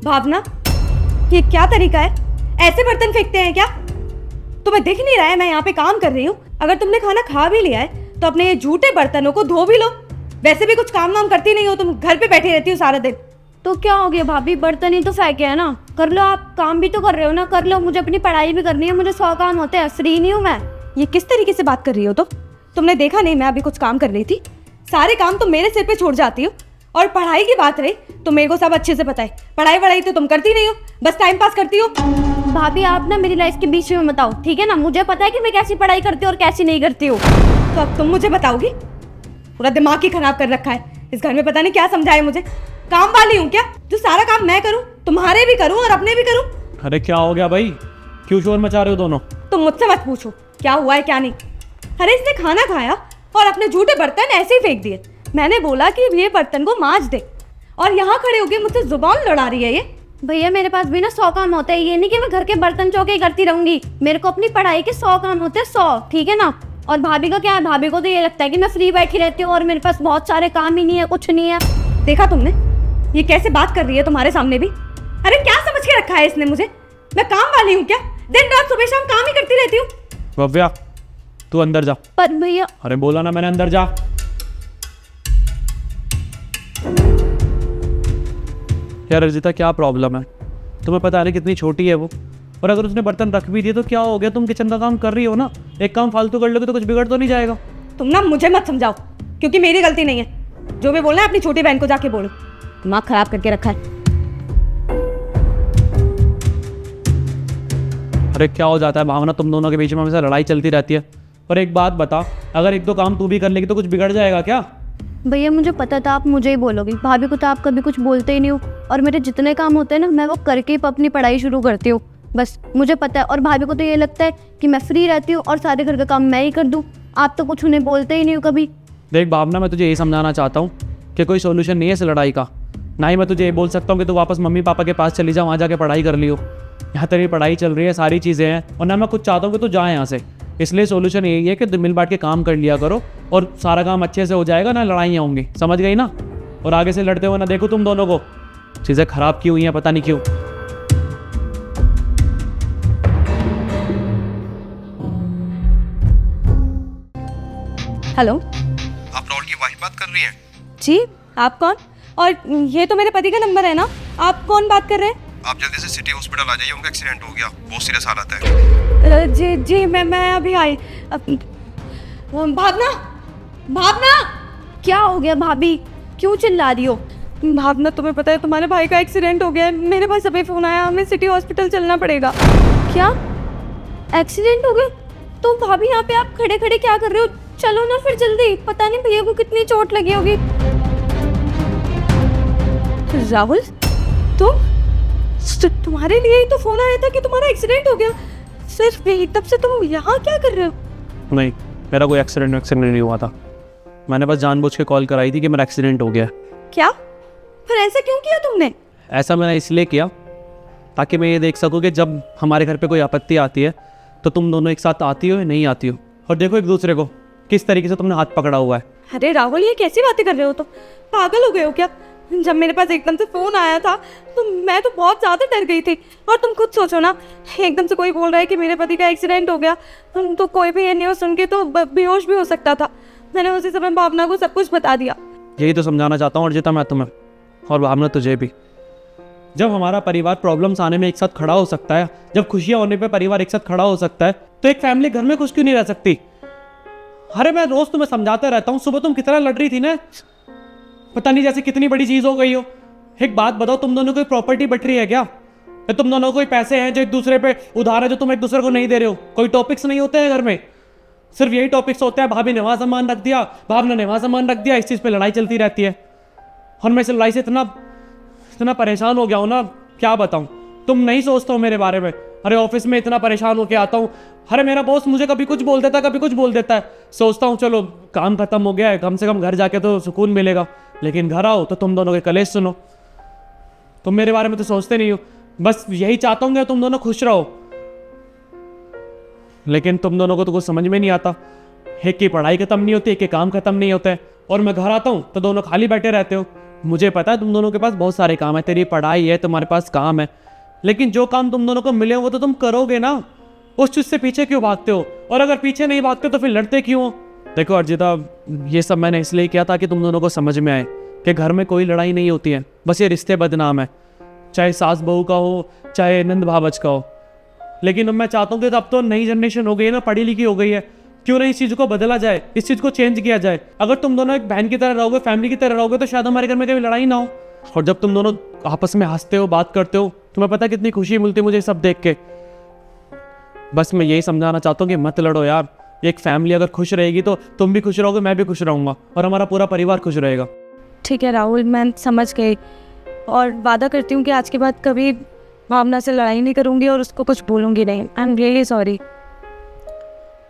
भावना, ये क्या तरीका है? ऐसे बर्तन फेंकते हैं क्या? तुम्हें दिख नहीं रहा है मैं यहाँ पे काम कर रही हूँ? अगर तुमने खाना खा भी लिया है तो अपने ये झूठे बर्तनों को धो भी लो। वैसे भी कुछ काम वाम करती नहीं हो, तुम घर पे बैठी रहती हो सारा दिन। तो क्या हो गया भाभी, बर्तन ही तो फेंके है ना, कर लो। आप काम भी तो कर रहे हो ना, कर लो। मुझे अपनी पढ़ाई भी करनी है, मुझे 100 काम होते हैं, फ्री नहीं हूँ मैं। ये किस तरीके से बात कर रही हो तुमने देखा नहीं मैं अभी कुछ काम कर रही थी? सारे काम तुम मेरे सिर पे छोड़ जाती हो। और पढ़ाई की बात रही तो मेरे को सब अच्छे से पता है। पढ़ाई वढ़ाई तो तुम करती नहीं हो, बस टाइम पास करती हो। भाभी आप ना मेरी लाइफ के बीच में बताओ, ठीक है ना? मुझे पता है कि मैं कैसी पढ़ाई करती हूँ और कैसी नहीं करती हूँ। तो अब तुम मुझे बताओगी? पूरा दिमाग ही खराब कर रखा है। इस घर में पता नहीं क्या समझाए मुझे। काम वाली हूँ क्या जो सारा काम मैं करूँ, तुम्हारे भी करूँ और अपने भी करूँ? अरे क्या हो गया भाई, क्यों शोर मचा रहे हो दोनों? तुम मुझसे मत पूछो क्या हुआ है क्या नहीं। अरे इसने खाना खाया और अपने झूठे बर्तन ऐसे ही फेंक दिए। मैंने बोला कि ये बर्तन को मांज दे और यहाँ खड़े होके मुझसे जुबान लड़ा रही है ये। भैया मेरे पास भी ना 100 काम होते हैं, ये नहीं कि मैं घर के बर्तन चौके ही करती रहूंगी। मेरे को अपनी पढ़ाई के 100 काम होते हैं, 100, ठीक है ना? और भाभी का क्या है, भाभी को तो ये लगता है कि मैं फ्री बैठी रहती हूँ और मेरे पास बहुत सारे काम ही नहीं है, कुछ नहीं है। देखा तुमने ये कैसे बात कर रही है तुम्हारे सामने भी? अरे क्या समझ के रखा है इसने मुझे? मैं काम वाली हूँ क्या? दिन रात सुबह शाम काम ही करती रहती हूँ। भव्या तू अंदर जा। पर भैया, अरे बोला ना मैंने अंदर जा। यार रजिता क्या प्रॉब्लम है? तुम्हें पता नहीं कितनी छोटी है वो, और अगर उसने बर्तन रख भी दिए तो क्या हो गया? तुम किचन का काम कर रही हो ना, एक काम फालतू कर लोगे तो कुछ बिगड़ तो नहीं जाएगा। तुम ना मुझे मत समझाओ क्योंकि मेरी गलती नहीं है। जो भी बोलना है अपनी छोटी बहन को जाके बोलो। दिमाग खराब करके रखा है। अरे क्या हो जाता है भावना, तुम दोनों के बीच में हमेशा लड़ाई चलती रहती है। और एक बात बता, अगर एक दो काम तू भी कर लेगी तो कुछ बिगड़ जाएगा क्या? भैया मुझे पता था आप मुझे ही बोलोगी। भाभी को तो आप कभी कुछ बोलते ही नहीं हो, और मेरे जितने काम होते हैं ना मैं वो करके ही अपनी पढ़ाई शुरू करती हूँ। बस मुझे पता है, और भाभी को तो ये लगता है कि मैं फ्री रहती हूँ और सारे घर का काम मैं ही कर दूँ। आप तो कुछ उन्हें बोलते ही नहीं हो कभी। देख भावना, मैं तुझे यही समझाना चाहता हूँ कि कोई सोल्यूशन नहीं है इस लड़ाई का। ना ही मैं तुझे ये बोल सकता हूँ कि तू वापस मम्मी पापा के पास चली जा, वहाँ जाके पढ़ाई कर लियो। यहाँ तेरी पढ़ाई चल रही है, सारी चीज़ें हैं, और ना मैं कुछ चाहता हूँ कि तू जाए यहाँ से। इसलिए सोल्यूशन यही है कि मिल बांट के काम कर लिया करो और सारा काम अच्छे से हो जाएगा, ना लड़ाइयाँ होंगी, समझ गई ना? और आगे से लड़ते हुए ना देखो तुम दोनों को। चीज़ें खराब की हुई हैं पता नहीं क्यों। हेलो, आप राहुल की वाइफ बात कर रही हैं? जी आप कौन? और ये तो मेरे पति का नंबर है ना। आप कौन बात कर रहे हैं? आप जल्दी से सिटी हॉस्पिटल आ जाइए, उनका एक्सीडेंट हो गया, बहुत सीरियस हालत है। जी जी मैं अभी आई। भावना, भावना क्या हो गया भाभी, क्यों चिल्ला रही हो? भावना तुम्हें पता है तुम्हारे भाई का एक्सीडेंट हो गया है। मेरे पास अभी फोन आया, हमें सिटी हॉस्पिटल चलना पड़ेगा। क्या एक्सीडेंट हो गया? तो भाभी यहाँ पे आप खड़े खड़े क्या कर रहे हो? चलो ना फिर जल्दी, पता नहीं भैया को कितनी चोट लगी होगी। राहुल, तुम्हारे लिए ही तो फोन आया था कि तुम्हारा एक्सीडेंट हो गया। सिर्फ यही, तब से तुम यहाँ क्या कर रहे हो? नहीं, मेरा कोई एक्सीडेंट नहीं हुआ था। मैंने बस जानबूझ के कॉल कराई थी कि मेरा एक्सीडेंट हो गया। क्या? फिर ऐसा क्यों किया तुमने? ऐसा मैंने इसलिए किया ताकि मैं ये देख सकूँ कि जब हमारे घर पे कोई आपत्ति आती है तो तुम दोनों एक साथ आती हो या नहीं आती हो, और देखो एक दूसरे को किस तरीके से तुमने हाथ पकड़ा हुआ है। अरे राहुल, ये कैसी बातें कर रहे हो? तुम पागल हो गए हो क्या? जब मेरे पास एकदम से फोन आया था तो मैं तो बहुत ज़्यादा डर गई थी। और तुम खुद सोचो ना, एकदम से कोई बोल रहा है कि मेरे पति का एक्सीडेंट हो गया, तो कोई भी ये न्यूज़ सुन के तो बेहोश भी हो सकता था। मैंने उसी समय भावना को सब कुछ बता दिया। यही तो समझाना चाहता हूँ अर्जिता मैं तुम्हें, और भावना तुझे भी। जब हमारा परिवार प्रॉब्लम्स आने में एक साथ खड़ा हो सकता है, जब खुशियाँ होने पे परिवार एक साथ खड़ा हो सकता है, तो एक फैमिली घर में खुश क्यों नहीं रह सकती? अरे मैं रोज तुम्हें समझाता रहता हूँ, सुबह तुम कितना लड़ रही थी ना, पता नहीं जैसे कितनी बड़ी चीज हो गई हो। एक बात बताओ, तुम दोनों को प्रॉपर्टी बट रही है क्या? तुम दोनों को कोई पैसे हैं जो एक दूसरे पे उधार है जो तुम एक दूसरे को नहीं दे रहे हो? कोई टॉपिक्स नहीं होते हैं घर में? सिर्फ यही टॉपिक्स होते हैं, भाभी ने वहाँ सामान रख दिया, भावना ने वहाँ सामान रख दिया, इस चीज़ पे लड़ाई चलती रहती है। और मैं इस लड़ाई से इतना परेशान हो गया हूँ ना, क्या बताऊँ। तुम नहीं सोचते हो मेरे बारे में। अरे ऑफिस में इतना परेशान होके आता हूँ, अरे मेरा बॉस मुझे कभी कुछ बोल देता है, कभी कुछ बोल देता है। सोचता हूँ चलो काम खत्म हो गया है, कम से कम घर जाके तो सुकून मिलेगा। लेकिन घर आओ तो तुम दोनों के कलेश सुनो। तुम मेरे बारे में तो सोचते नहीं हो। बस यही चाहता हूँ कि तुम दोनों खुश रहो, लेकिन तुम दोनों को तो कुछ समझ में नहीं आता। एक की पढ़ाई खत्म नहीं होती, एक के काम खत्म नहीं होते, और मैं घर आता हूँ तो दोनों खाली बैठे रहते हो। मुझे पता है तुम दोनों के पास बहुत सारे काम है, तेरी पढ़ाई है, तुम्हारे पास काम है, लेकिन जो काम तुम दोनों को मिले हो वो तो तुम करोगे ना। उस चीज़ से पीछे क्यों भागते हो? और अगर पीछे नहीं भागते तो फिर लड़ते क्यों हो? देखो अर्जिता, ये सब मैंने इसलिए किया ताकि तुम दोनों को समझ में आए कि घर में कोई लड़ाई नहीं होती है, बस ये रिश्ते बदनाम है, चाहे सास बहू का हो चाहे नंद भावच का हो। लेकिन अब मैं चाहता हूँ कि अब तो नई जनरेशन हो गई है ना, पढ़ी लिखी हो गई है, क्यों ना इस चीज़ को बदला जाए, इस चीज़ को चेंज किया जाए। अगर तुम दोनों एक बहन की तरह रहोगे, फैमिली की तरह रहोगे, तो शायद हमारे घर में कभी लड़ाई ना हो। और जब तुम दोनों आपस में हंसते हो, बात करते हो, तुम्हें पता है कितनी खुशी मिलती है मुझे ये सब देख के। बस मैं यही समझाना चाहता हूँ कि मत लड़ो यार। एक फैमिली अगर खुश रहेगी तो तुम भी खुश रहोगे, मैं भी खुश रहूँगा और हमारा पूरा परिवार खुश रहेगा। ठीक है राहुल, मैं समझ गई और वादा करती हूँ कि आज के बाद कभी भावना से लड़ाई नहीं करूँगी और उसको कुछ बोलूँगी नहीं। I am really sorry.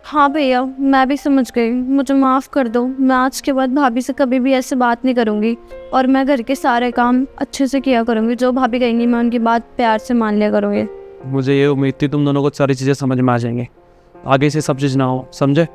हाँ भैया, मैं भी समझ गई, मुझे माफ़ कर दो। मैं आज के बाद भाभी से कभी भी ऐसे बात नहीं करूँगी और मैं घर के सारे काम अच्छे से किया करूँगी। जो भाभी कहेंगी मैं उनकी बात प्यार से मान लिया करूँगी। मुझे ये उम्मीद थी तुम दोनों को सारी चीज़ें समझ में आ जाएंगी, आगे से सब चीज़ ना हो, समझे?